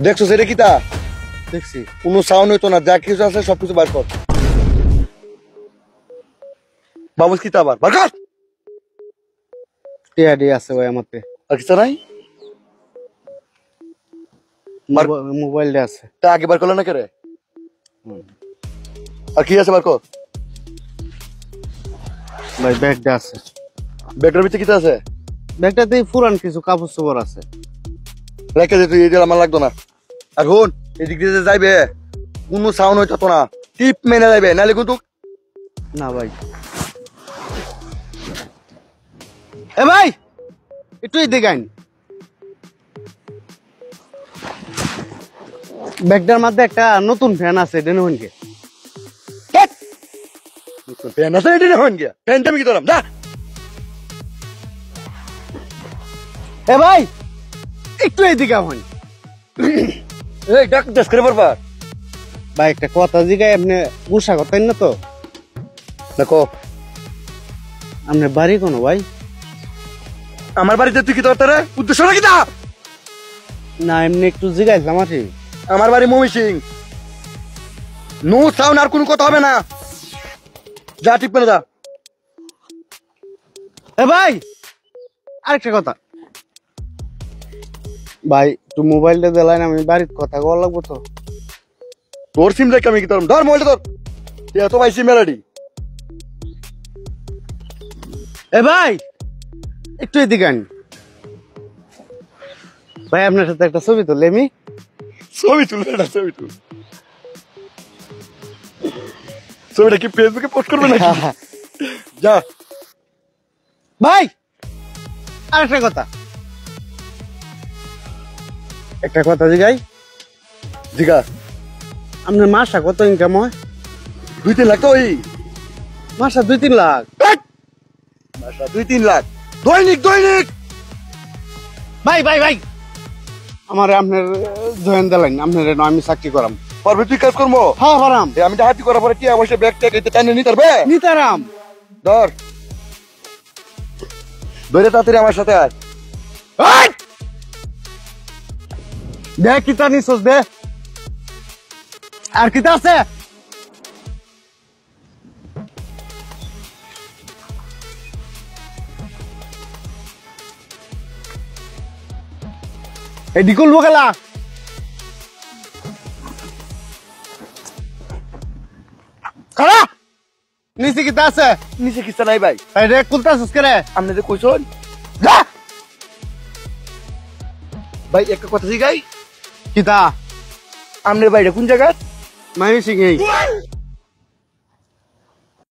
দেখছো সেটা কি তা? দেখছি কোনো সাউন্ড হইতো না, যা কিছু আছে সবকিছু বার কর। বাবুস কি তা বার কর। টিআডি আছে ভাই আমাতে। আর কিছু নাই? মোবাইলটা আছে। তা আগে বার করলো না কে রে? আর কি আছে বার কর। ভাই ব্যাগটা আছে। ব্যাগটার ভিতরে কি আছে? ব্যাগটাতে পুরান কিছু কাপড় চোপড় আছে। রেখে দে তুই, এই আমার লাগতো না। আর হন এদিক দিয়ে যাইবে কোনো সাউন্ড হইতো না, টিপ মেনে যাইবে, নাহলে কিন্তু না ভাই। এ ভাই একটু এদিকে আইন। ব্যাগটার মধ্যে একটা নতুন ফ্যান আছে, এটা নিন কে। ফ্যান আছে এটা হন গিয়া, ফ্যানটা আমি কি ধরাম যা। এ ভাই একটু এদিকে হন। এই ডাক দেশ করে বরবার। ভাই একটা কথা জিগাই, আপনি গুসা করতেন না তো? দেখো আপনার বাড়ি কোনো ভাই? আমার বাড়িতে তুই কি ধরতে রে? উদ্দেশ্য নাকি তা? না এমনি একটু জিগাইছিলাম আর কি। আমার বাড়ি মমি সিং। নো সাউন্ড, আর কোনো কথা হবে না। যা টিপ মেনে যা। এ ভাই আরেকটা কথা ভাই, একটু মোবাইলটা দিলাইন, আমি বাড়ির কথা কওয়া লাগবো তো। তোর সিম রেখে আমি কি ধরম? ধর মোবাইলটা ধর। এত ভাই সিম মেলাডি। এ ভাই একটু এদিকে আন। ভাই আপনার সাথে একটা ছবি তুলে আমি। ছবি তুলবে না, ছবি তুল। ছবিটা কি ফেসবুকে পোস্ট করবে না? যা ভাই আরেকটা কথা, একটা কথা জিগাই। জিগা। আপনার মাসা কত ইনকাম হয়? 2-3 লাখ তো ওই মাসা 2-3 লাখ? মাসা 2-3 লাখ দৈনিক দৈনিক। ভাই ভাই ভাই আমার আপনার জয়েন দিলেন, আপনার আমি চাকরি করাম। পারবে তুই কাজ করবো? হ্যাঁ পারাম। আমি হাতি করার পরে কি অবশ্যই ব্যাগ ট্যাগ এতে টানে নিতে পারবে? নিতারাম। ধর ধরে তাড়াতাড়ি আমার সাথে আয়। দে কিতা নিছস দে, আর কিতা আছে? এই ডিকুল বকেলা খারা নিচে কিতা আছে? নিচে কিস্তা নাই ভাই। এই রে কুলতাছস করে আপনি যে কইছন যা। ভাই একটা কথা জিগাই, কিতা? আমনের বাইরে কোন জায়গা? মাইমি সিং এই